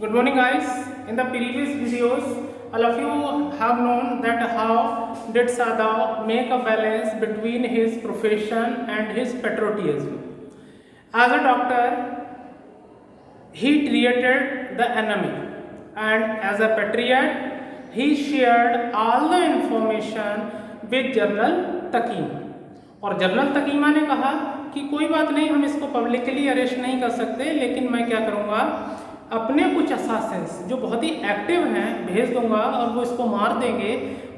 Good morning, guys. In the previous videos, all of you have known that how did Sadao make a balance between his profession and his patriotism. As a doctor, he treated the enemy, and as a patriot, he shared all the information with general तकीम. और general तकीमा ने कहा कि कोई बात नहीं, हम इसको पब्लिकली अरेस्ट नहीं कर सकते, लेकिन मैं क्या करूँगा, अपने कुछ असासिन्स जो बहुत ही एक्टिव हैं भेज दूंगा और वो इसको मार देंगे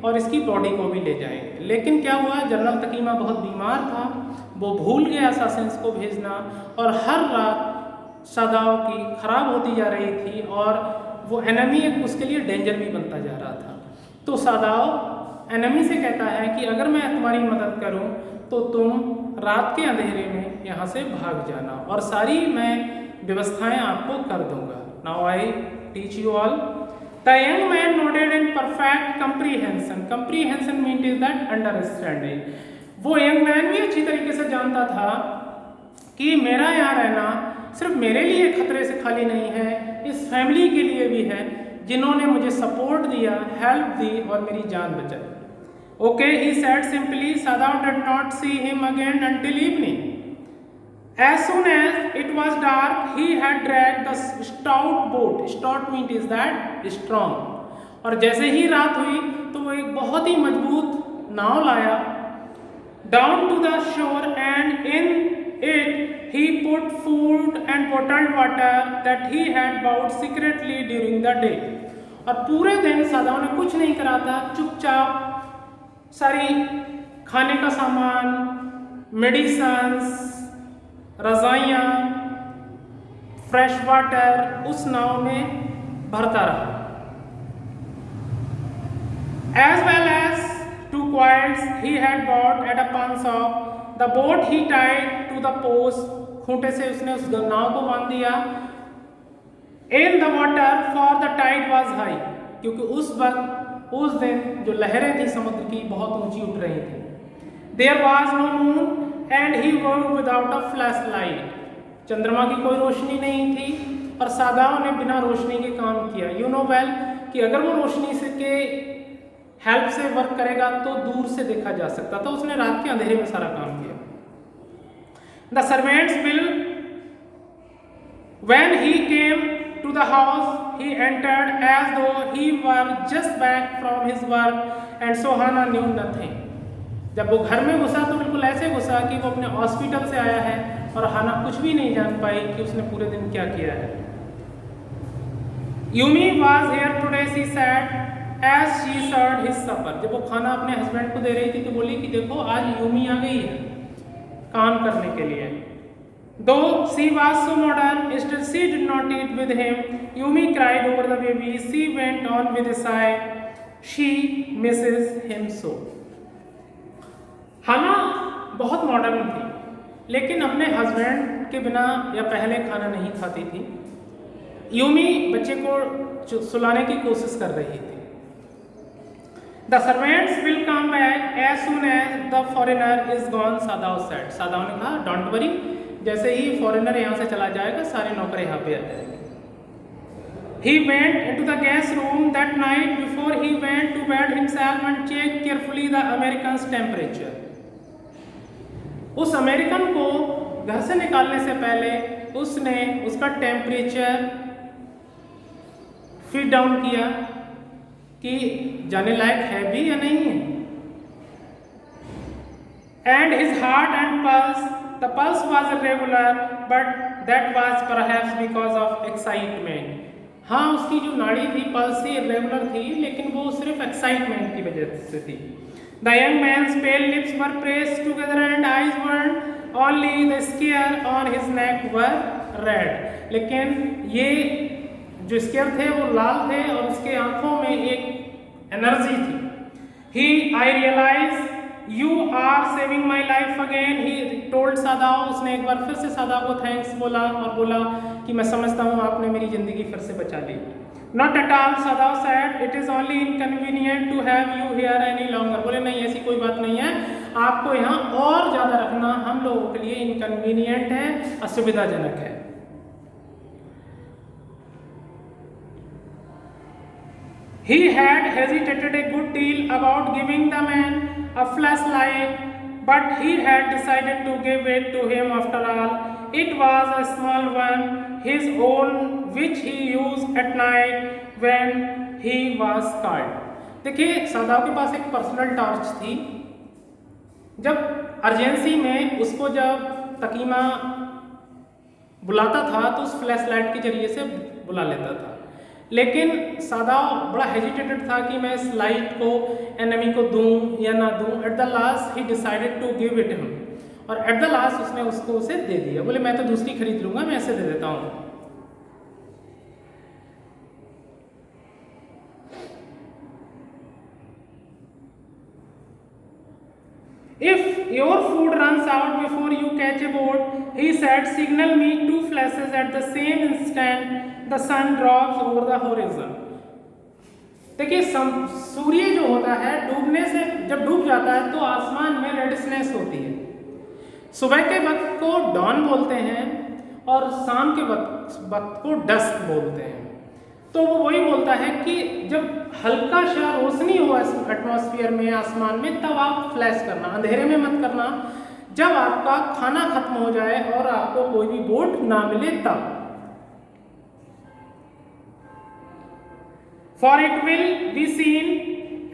और इसकी बॉडी को भी ले जाएंगे. लेकिन क्या हुआ, जनरल तकीमा बहुत बीमार था, वो भूल गया असासिन्स को भेजना और हर रात सदाओ की खराब होती जा रही थी और वो एनिमी एक उसके लिए डेंजर भी बनता जा रहा था. तो सदाओ एनिमी से कहता है कि अगर मैं तुम्हारी मदद करूं तो तुम रात के अंधेरे में यहाँ से भाग जाना और सारी मैं व्यवस्थाएं आपको कर दूंगा. Now I teach you all. The young man noted in perfect comprehension. Comprehension means is that understanding. वो यंग मैन भी अच्छी तरीके से जानता था कि मेरा यहाँ रहना सिर्फ मेरे लिए खतरे से खाली नहीं है, इस फैमिली के लिए भी है जिन्होंने मुझे सपोर्ट दिया, हेल्प दी और मेरी जान बचाई. Okay, he said simply. Sadao did not see him again until evening. As soon as it was dark, he had dragged the stout boat. Stout means is that strong. और जैसे ही रात हुई तो वो एक बहुत ही मजबूत नाव लाया. Down to the shore and in it he put food and bottled water that he had bought secretly during the day. और पूरे दिन सदाओ ने कुछ नहीं करा था, चुपचाप सारी खाने का सामान, मेडिसिन्स, रज़ाइयाँ, फ्रेश वाटर उस नाव में भरता रहा. As well as 2 quails he had bought at a pawn shop. The boat he tied to the post. खूंटे से उसने उस नाव को बांध दिया. In the water for the tide was high. क्योंकि उस वक्त उस दिन जो लहरें थी समुद्र की बहुत ऊंची उठ रही थी. There was no moon and he worked without a flashlight. चंद्रमा की कोई रोशनी नहीं थी और सादाओ ने बिना रोशनी के काम किया. यू नो वेल कि अगर वो रोशनी से के हेल्प से वर्क करेगा तो दूर से देखा जा सकता था. उसने रात के अंधेरे में सारा काम किया. The servants will, when he came to the house, he entered as though he were just back from his work, and Sohana knew nothing. जब वो घर में घुसा तो बिल्कुल ऐसे घुसा कि वो अपने हॉस्पिटल से आया है और हाना कुछ भी नहीं जान पाई कि उसने पूरे दिन क्या किया है. Yumi was here today, she said, as she served his supper. जब वो खाना अपने हस्बैंड को दे रही थी तो बोली कि देखो आज यूमी आ गई है काम करने के लिए. Though she was so modern, still she did not eat with him. Yumi cried over the baby. She went on with a sigh. She misses him so. हाना बहुत मॉडर्न थी लेकिन अपने हस्बैंड के बिना या पहले खाना नहीं खाती थी. यूमी बच्चे को सुलाने की कोशिश कर रही थी. The servants will come back as soon as the foreigner is gone, Sadao said. Sadao ने कहा, don't worry, जैसे ही फॉरेनर यहाँ से चला जाएगा सारे नौकर यहाँ पे आ जाएंगे. He went into the guest room that night before he went to bed himself and checked carefully the American's temperature. उस अमेरिकन को घर से निकालने से पहले उसने उसका टेम्परेचर फीड डाउन किया कि जाने लायक है भी या नहीं है. And his heart and pulse, the pulse was irregular, but that was perhaps because of excitement. हाँ, उसकी जो नाड़ी थी पल्स ही इरेगुलर थी लेकिन वो सिर्फ एक्साइटमेंट की वजह से थी. The young man's pale lips were pressed together and eyes burned. Only the scare on his neck were red. लेकिन ये जो स्केयर थे वो लाल थे और उसके आंखों में एक एनर्जी थी. I realized you are saving my life again. He told Sadao. उसने एक बार फिर से सादाओ को थैंक्स बोला और बोला कि मैं समझता हूँ आपने मेरी ज़िंदगी फिर से बचा ली. Not at all, Sadao said. It is only inconvenient to have you here any longer. बोले नहीं, ऐसी कोई बात नहीं है, आपको यहाँ और ज़्यादा रखना हम लोगों के लिए इनकन्वीनियंट है, असुविधाजनक है. He had hesitated a good deal about giving the man a flashlight, but he had decided to give it to him after all. It was a small one, his own, which he used at night when he was scared. देखिए सादाव के पास एक personal torch थी। जब urgency में उसको जब तकीमा बुलाता था तो उस फ्लैश लाइट के जरिए से बुला लेता था, लेकिन सादाव बड़ा हेजिटेटेड था कि मैं इस लाइट को एनिमी को दूं या ना दूं। At the last he decided to give it him, और एट द लास्ट उसने उसको उसे दे दिया। बोले मैं तो दूसरी खरीद लूंगा, मैं ऐसे दे देता हूं। If your food runs out before you catch a boat, he said, signal me 2 flashes at the same instant the sun drops over the horizon. देखिए सूर्य जो होता है डूबने से जब डूब जाता है तो आसमान में रेडनेस होती है। सुबह के वक्त को डॉन बोलते हैं और शाम के वक्त को डस्क बोलते हैं। तो वो वही बोलता है कि जब हल्का सा रोशनी हो एटमॉस्फेयर में, आसमान में, तब आप फ्लैश करना, अंधेरे में मत करना। जब आपका खाना खत्म हो जाए और आपको कोई भी बोट ना मिले तब। For it will be seen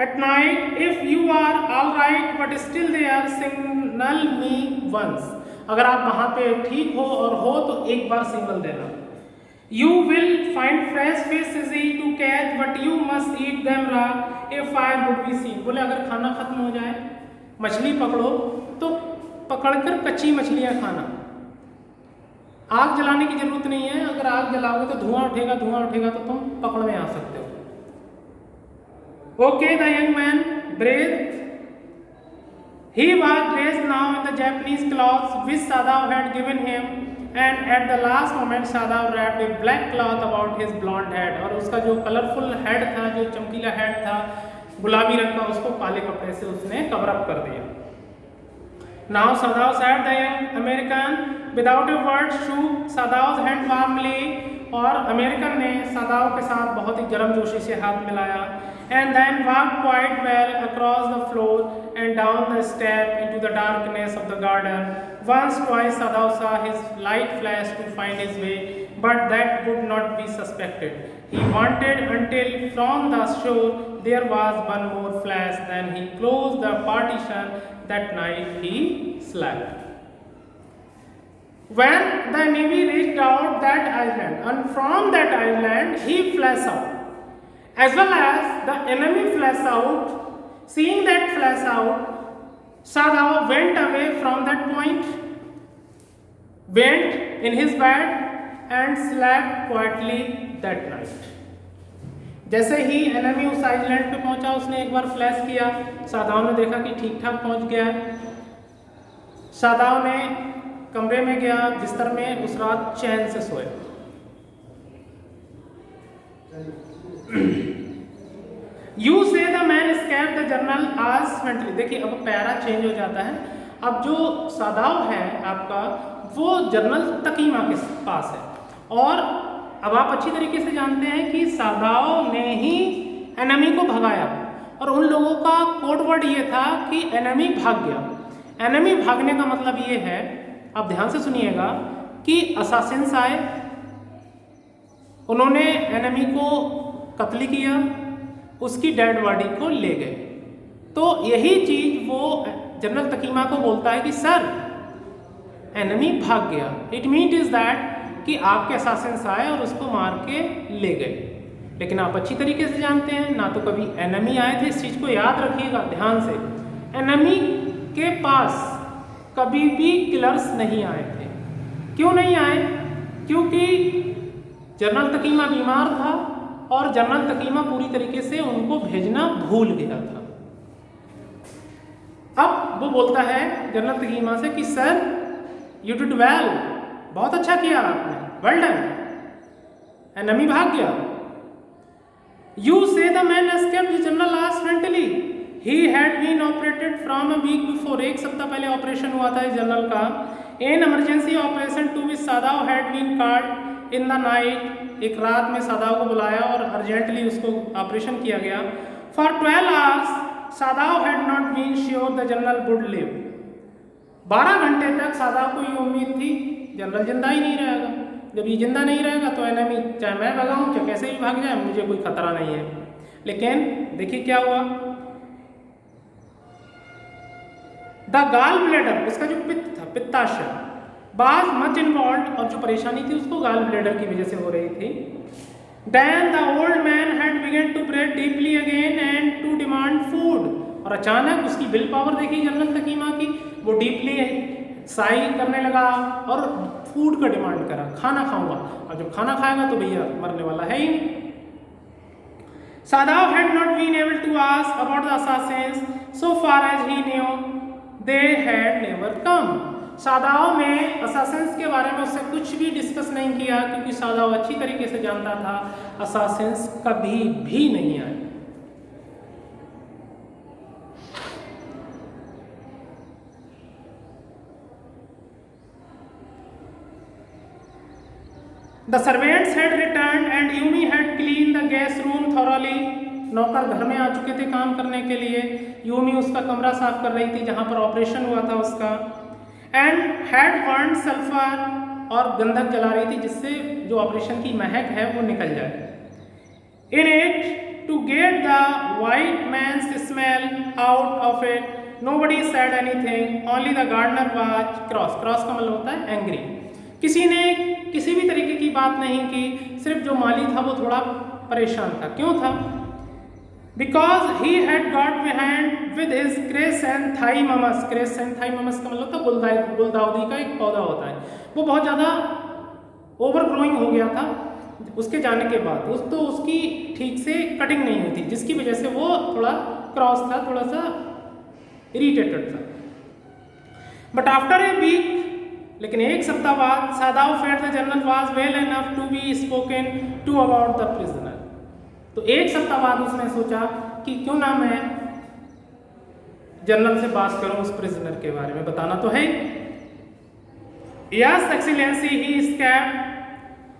at night if you are all right but still there signal me once. अगर आप वहां पे ठीक हो और हो तो एक बार सिग्नल देना। You will find fresh fish easy to catch, but you must eat them raw. A fire would be seen. बोले अगर खाना खत्म हो जाए, मछली पकड़ो तो पकड़कर कच्ची मछलियां खाना। आग जलाने की जरूरत नहीं है, अगर आग जलाओगे तो धुआं उठेगा तो तुम पकड़ में आ सकते हो। Okay, the young man breathed. He was dressed now in the Japanese clothes which Sadao had given him. And at the last moment Sadao wrapped a black cloth about his blonde head, और उसका जो colourful head था, जो चमकीला head था गुलाबी रंग का, उसको काले कपड़े से उसने कवर अप कर दिया। Now Sadao said the young American without a word shook Sadao's hand warmly, और अमेरिकन ने सादाव के साथ बहुत ही गर्मजोशी से हाथ मिलाया। And then walked quite well across the floor and down the step into the darkness of the garden. Once, twice Sadao saw his light flash to find his way, but that would not be suspected. He wanted until from the shore there was one more flash. Then he closed the partition. That night he slept. When the Navy reached out that island, and from that island he flashed out, as well as the enemy flashed out. Seeing that flash out, Sadao went away from that point, went in his bed and slept quietly that night. जैसे ही enemy उस island पे पहुंचा, उसने एक बार flash किया, सादाव ने देखा कि ठीक ठाक पहुंच गया। सादाव ने कमरे में गया, बिस्तर में उस रात चैन से सोया। You say the man escaped the journal as mentally. देखिए अब पैरा चेंज हो जाता है। अब जो सादाव है आपका, वो जर्नल तकीमा के पास है, और अब आप अच्छी तरीके से जानते हैं कि सादाव ने ही एनिमी को भगाया, और उन लोगों का कोड वर्ड ये था कि एनिमी भाग गया। एनिमी भागने का मतलब ये है, आप ध्यान से सुनिएगा, कि असासिन्स आए, उन्होंने एनिमी को कत्ल किया, उसकी डेड बॉडी को ले गए। तो यही चीज वो जनरल तकीमा को बोलता है कि सर एनिमी भाग गया। इट मीन इज दैट कि आपके असासिन्स आए और उसको मार के ले गए। लेकिन आप अच्छी तरीके से जानते हैं, ना तो कभी एनिमी आए थे, इस चीज को याद रखिएगा ध्यान से। एनिमी के पास कभी भी किलर्स नहीं आए थे। क्यों नहीं आए? क्योंकि जनरल तकीमा बीमार था और जनरल तकीमा पूरी तरीके से उनको भेजना भूल गया था। अब वो बोलता है जनरल तकीमा से कि सर यू डिड वेल, बहुत अच्छा किया आपने, वेल डन, एनिमी भाग गया। You say the man escaped, the general asked frantically, he had been operated from a week before, एक सप्ताह पहले ऑपरेशन हुआ था इस जनरल का। In emergency operation to which Sadao had been called, in the night, एक रात में सादाव को बुलाया और अर्जेंटली उसको ऑपरेशन किया गया। For 12 hours Sadao had not been sure the general would live. 12 घंटे तक सादाव को ये उम्मीद थी जनरल जिंदा ही नहीं रहेगा। जब ये जिंदा नहीं रहेगा तो एनिमी चाहे मैं भगाऊं चाहे कैसे भी भाग जाए, मुझे कोई खतरा नहीं है। लेकिन देखिए क्या हुआ, द गॉल ब्लैडर, उसका जो पित्त था, पित्ताशय, वाज मच इन्वॉल्व, और जो परेशानी थी उसको गॉल ब्लैडर की वजह से हो रही थी। Then the old man had begun to breathe deeply again and to demand food, और अचानक उसकी विल पावर देखी जनरल तकीमा की, वो डीपली साई करने लगा और फूड का डिमांड करा, खाना खाऊंगा, और जब खाना खाएगा तो भैया मरने वाला है ही नहीं। Sadav had not been able to ask about the assassins, so far as he knew they had never come. सादाव ने असासिन्स के बारे में उससे कुछ भी डिस्कस नहीं किया, क्योंकि सादाव अच्छी तरीके से जानता था असासिन्स कभी भी नहीं आए। The servants had returned and Yumi had cleaned the guest room thoroughly. नौकर घर में आ चुके थे काम करने के लिए। यूमी उसका कमरा साफ कर रही थी जहाँ पर ऑपरेशन हुआ था उसका। And had burned sulfur, और गंधक जला रही थी जिससे जो ऑपरेशन की महक है वो निकल जाए। In it to get the white man's smell out of it, nobody said anything. Only the gardener was cross. Cross का मतलब होता है angry. किसी ने किसी भी तरीके की बात नहीं की, सिर्फ जो माली था वो थोड़ा परेशान था। क्यों था? Because he had got behind with his क्रेसेंथाइममस। क्रेसेंथाइममस का मतलब था गुलदाउदी का एक पौधा होता है, वो बहुत ज़्यादा ओवर ग्रोइंग हो गया था उसके जाने के बाद। तो उसकी ठीक से कटिंग नहीं हुई थी, जिसकी वजह से वो थोड़ा क्रॉस था, थोड़ा सा इरिटेटेड था। बट आफ्टर ए वीक, लेकिन एक सप्ताह बाद, Sadao felt the general was well enough to be spoken to about the prisoner. तो एक सप्ताह बाद उसने सोचा कि क्यों ना मैं जनरल से बात करूं उस प्रिजनर के बारे में, बताना तो है। Yes excellency he escaped.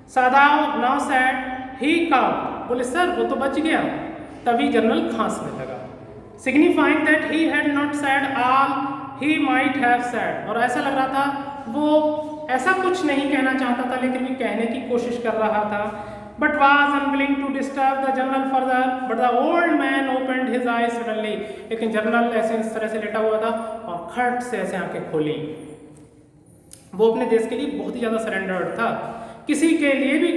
Sadao now said he cowed. बोले सर वो तो बच गया। तभी जनरल खांसने लगा, signifying that he had not said all he might have said. और ऐसा लग रहा था वो ऐसा कुछ नहीं कहना चाहता था, लेकिन भी कहने की कोशिश कर रहा था। But was unwilling to disturb the general further, but the old man opened his eyes suddenly. लेकिन जनरल ऐसे इस तरह से लेटा हुआ था और खट से ऐसे आंखें खोली। वो अपने देश के लिए बहुत ही ज़्यादा सरेंडर्ड था, किसी के लिए भी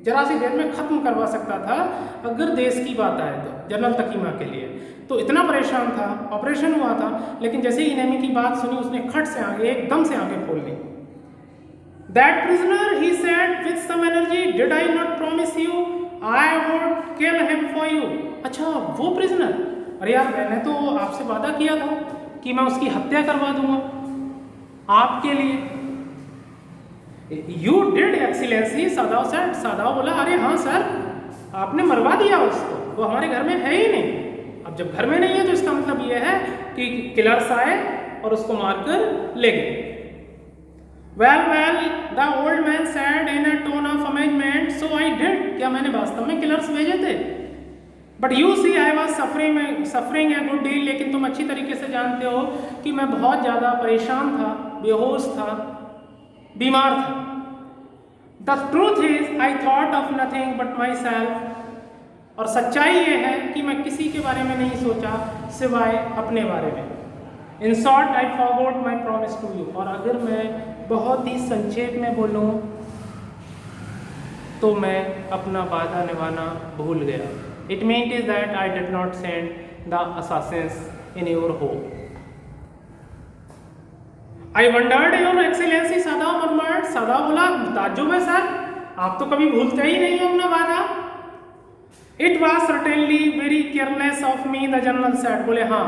जरा सी देर में ख़त्म करवा सकता था अगर देश की बात आए तो। जनरल तकीमा के लिए तो इतना परेशान था, ऑपरेशन हुआ था, लेकिन जैसे ही एनिमी की बात सुनी उसने खट से आगे एकदम से आंखें खोल ली। That prisoner, he said with some energy, did I not promise you I would kill him for you? अच्छा वो प्रिजनर, अरे यार मैंने तो आपसे वादा किया था कि मैं उसकी हत्या करवा दूंगा आपके लिए। You did excellency, Sadao said. Sadao बोला अरे हाँ सर, आपने मरवा दिया उसको, वो हमारे घर में है ही नहीं। अब जब घर में नहीं है तो इसका मतलब ये है कि किलर्स आए और उसको मारकर ले गए। Well, the old man said in a tone of amazement, so I did. क्या मैंने वास्तव में किलर्स भेजे थे? But you see, I was suffering a good deal. लेकिन तुम अच्छी तरीके से जानते हो कि मैं बहुत ज़्यादा परेशान था, बेहोश था, बीमार था। The truth is, I thought of nothing but myself. और सच्चाई ये है कि मैं किसी के बारे में नहीं सोचा सिवाय अपने बारे में। In short, I forgot my promise to you. और अगर मैं बहुत ही संक्षेप में बोलूँ तो मैं अपना वादा निभाना भूल गया। It meant is that I did not send the assassins in your home. I wondered, Your Excellency, सादाव murmured. सादाव बोला ताज्जुब है सर, आप तो कभी भूलते ही नहीं अपना वादा। It was certainly very careless of me, the general said. बोले हाँ,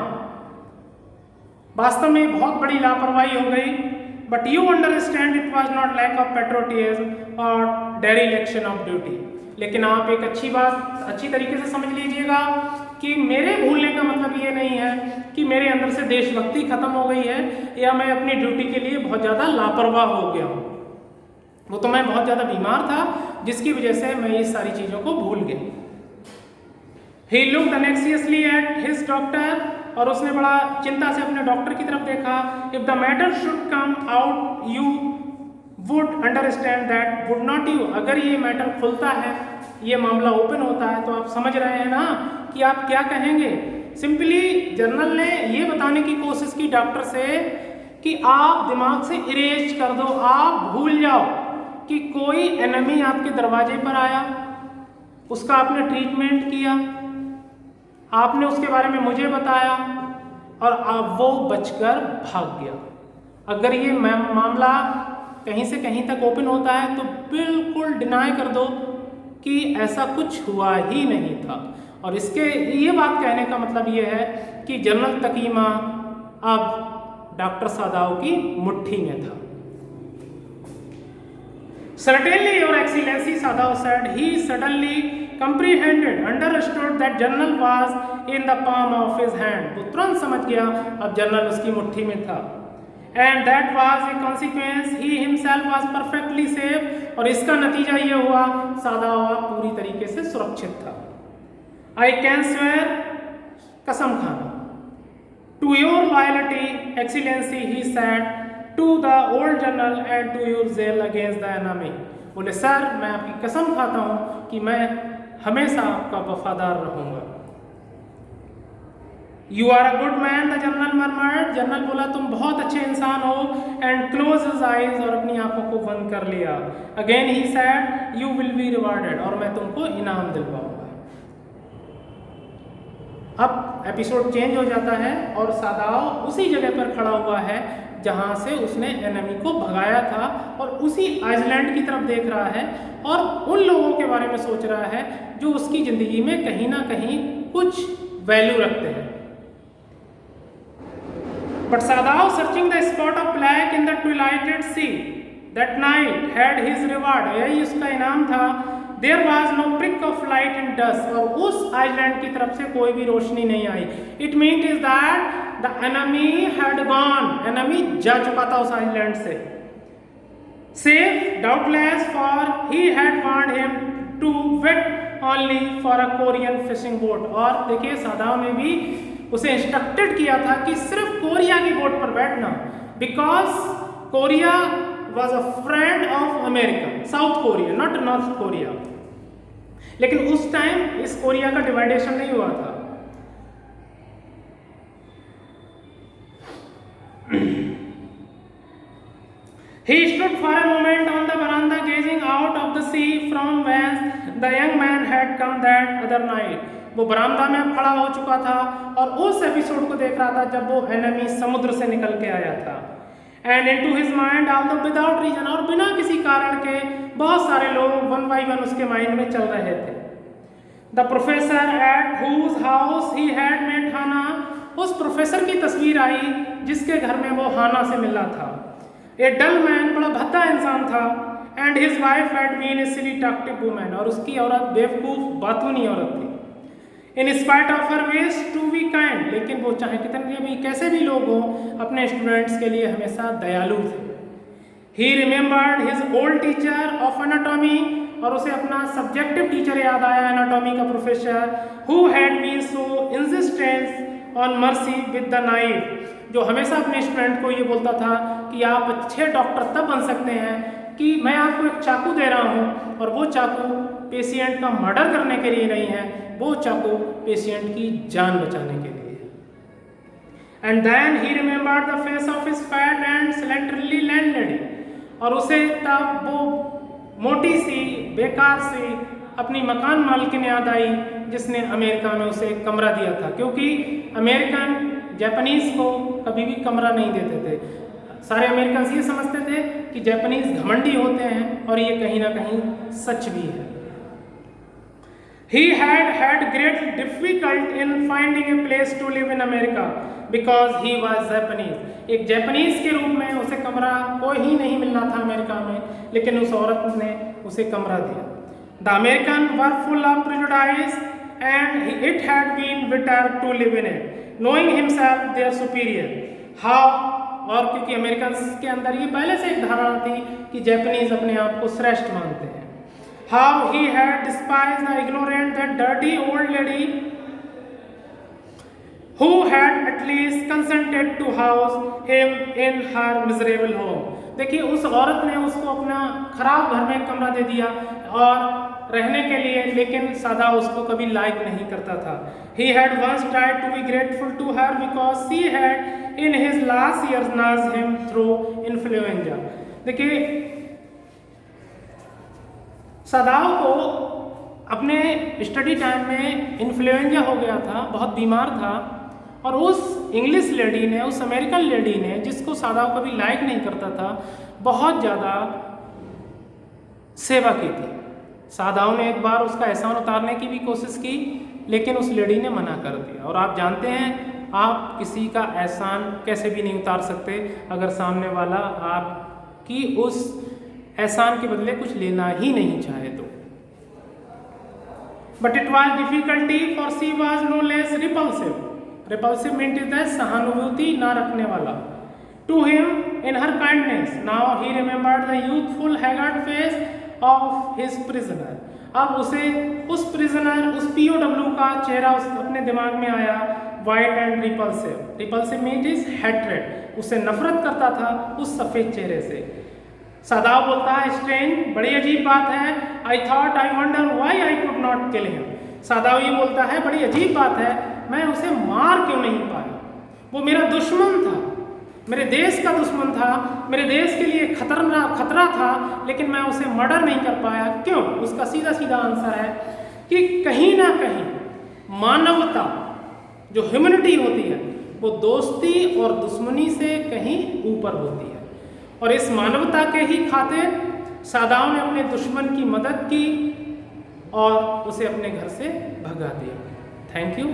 वास्तव में बहुत बड़ी लापरवाही हो गई। But you understand it was not lack of patriotism और डेरिलेक्शन ऑफ ड्यूटी। लेकिन आप एक अच्छी तरीके से समझ लीजिएगा कि मेरे भूलने का मतलब ये नहीं है कि मेरे अंदर से देशभक्ति खत्म हो गई है या मैं अपनी ड्यूटी के लिए बहुत ज़्यादा लापरवाह हो गया हूँ। वो तो मैं बहुत ज़्यादा बीमार था, जिसकी वजह से मैं ये सारी चीज़ों को भूल गया। He looked anxiously at his doctor, और उसने बड़ा चिंता से अपने डॉक्टर की तरफ देखा। If the matter should come out, you would understand that, would not you? अगर ये मैटर खुलता है, ये मामला ओपन होता है, तो आप समझ रहे हैं ना कि आप क्या कहेंगे। सिंपली जर्नल ने ये बताने की कोशिश की डॉक्टर से कि आप दिमाग से इरेज कर दो, आप भूल जाओ कि कोई एनिमी आपके दरवाजे पर आया, उसका आपने ट्रीटमेंट किया, आपने उसके बारे में मुझे बताया और आप वो बचकर भाग गया। अगर ये मामला कहीं से कहीं तक ओपन होता है तो बिल्कुल डिनाई कर दो कि ऐसा कुछ हुआ ही नहीं था। और इसके ये बात कहने का मतलब ये है कि जनरल तकीमा अब डॉक्टर सादाव की मुट्ठी में था। Certainly, Your Excellency, Sadao said. He suddenly comprehended, understood that General was in the palm of his hand. वो तुरंत समझ गया अब जनरल उसकी मुट्ठी में था। And that was a consequence. He himself was perfectly safe. और इसका नतीजा ये हुआ, सादाव पूरी तरीके से सुरक्षित था। I can swear, कसम खाना, to your loyalty, Excellency, he said, to the old general and to your zeal against the enemy. बोले सर, मैं आपकी कसम खाता हूँ कि मैं हमेशा आपका वफादार रहूँगा। You are a good man, the general murmured. General बोला तुम बहुत अच्छे इंसान हो। And closed his eyes, और अपनी आंखों को बंद कर लिया। Again he said, you will be rewarded, और मैं तुमको इनाम दिलवाऊंगा। अब एपिसोड चेंज हो जाता है और सादाव उसी जगह पर खड़ा हुआ है जहां से उसने एनिमी को भगाया था, और उसी आइसलैंड की तरफ देख रहा है और उन लोगों के बारे में सोच रहा है जो उसकी ज़िंदगी में कहीं ना कहीं कुछ वैल्यू रखते हैं। But Sadao, searching the spot of black in the twilighted sea that night, had his reward. यही उसका इनाम था। There was no prick of light in dusk, और उस आइलैंड की तरफ से कोई भी रोशनी नहीं आई। It means that the enemy had gone. Enemy जा चुका था उस आइलैंड से। Safe, doubtless, for he had warned him to wait only for a Korean fishing boat. और देखिए सादाव ने भी उसे इंस्ट्रक्टेड किया था कि सिर्फ कोरिया की बोट पर बैठना, because Korea was a friend of America, south Korea, not north Korea. लेकिन उस टाइम इस कोरिया का डिवाइडेशन नहीं हुआ था। He stood for a moment on the veranda gazing out of the sea from whence the young man had come that other night. वो बरामदा में खड़ा हो चुका था और उस एपिसोड को देख रहा था जब वो एनिमी समुद्र से निकल के आया था। And into his mind, although without reason, और बिना किसी कारण के बहुत सारे लोग वन बाई वन उसके माइंड में चल रहे थे। The professor at whose house he had met Hana, उस प्रोफेसर की तस्वीर आई जिसके घर में वो हाना से मिला था। A dull man, बड़ा भद्दा इंसान था। And his wife had been a silly talkative woman, और उसकी औरत बेवकूफ बातूनी औरत थी। In spite of her wish to be kind, लेकिन वो चाहे कितने भी कैसे भी लोग हों अपने स्टूडेंट्स के लिए हमेशा दयालु थे। He remembered his old teacher of anatomy, और उसे अपना सब्जेक्टिव टीचर याद आया, एनाटॉमी का professor, who had been so insistent on mercy with the knife, जो हमेशा अपने स्टूडेंट को ये बोलता था कि आप अच्छे डॉक्टर तब बन सकते हैं कि मैं आपको एक चाकू दे रहा हूँ और वो चाकू पेशेंट का मर्डर करने के लिए नहीं है, वो चाकू पेशेंट की जान बचाने के लिए है। And then he remembered the face of his fat and slenderly landlady, और उसे तब वो मोटी सी बेकार सी अपनी मकान मालकिन याद आई जिसने अमेरिका में उसे कमरा दिया था, क्योंकि अमेरिकन जापानीज को कभी भी कमरा नहीं देते थे। सारे अमेरिकन ये समझते थे कि जापानीज घमंडी होते हैं, और ये कहीं ना कहीं सच भी है। He had great difficult in finding a place to live in America because he was Japanese. एक जापानीज के रूप में उसे कमरा कोई ही नहीं मिलना था अमेरिका में, लेकिन उस औरत ने उसे कमरा दिया। The Americans were full of prejudice and it had been bitter to live in it, knowing himself their superior. How और क्योंकि अमेरिकन के अंदर ये पहले से एक धारणा थी कि जापानीज अपने आप को श्रेष्ठ मानते हैं। How he had डिस्पाइज्ड the ignorant that dirty old lady who had at least consented to house him in her miserable home। देखिए उस औरत ने उसको अपना खराब घर में कमरा दे दिया और रहने के लिए, लेकिन सादा उसको कभी लाइक नहीं करता था। He had once tried to be grateful to her because she had in his last years nursed him through influenza। देखिए सादाव को अपने स्टडी टाइम में इन्फ्लुएंजा हो गया था, बहुत बीमार था, और उस इंग्लिश लेडी ने, उस अमेरिकन लेडी ने, जिसको सादाव कभी लाइक नहीं करता था, बहुत ज़्यादा सेवा की थी। सादाव ने एक बार उसका एहसान उतारने की भी कोशिश की, लेकिन उस लेडी ने मना कर दिया। और आप जानते हैं आप किसी का एहसान कैसे भी नहीं उतार सकते अगर सामने वाला आपकी उस एहसान के बदले कुछ लेना ही नहीं चाहे तो। But it was difficulty for she was no less repulsive. Repulsive means is that सहानुभूति ना रखने वाला। To him in her kindness now he remembered the youthful haggard face of his prisoner. अब उसे उस प्रिजनर, उस POW का चेहरा अपने दिमाग में आया, white and repulsive. Repulsive means is hatred, उससे नफरत करता था उस सफ़ेद चेहरे से। सादाव बोलता है स्ट्रेंज, बड़ी अजीब बात है, I thought I wonder why I could not kill him. Sadao ये बोलता है बड़ी अजीब बात है, मैं उसे मार क्यों नहीं पाया। वो मेरा दुश्मन था, मेरे देश का दुश्मन था, मेरे देश के लिए खतरा था, लेकिन मैं उसे मर्डर नहीं कर पाया। क्यों? उसका सीधा सीधा आंसर है कि कहीं ना कहीं मानवता, जो ह्यूमैनिटी होती है, वो दोस्ती और दुश्मनी से कहीं ऊपर होती है। और इस मानवता के ही खातिर सादाव ने अपने दुश्मन की मदद की और उसे अपने घर से भगा दिया। Thank you.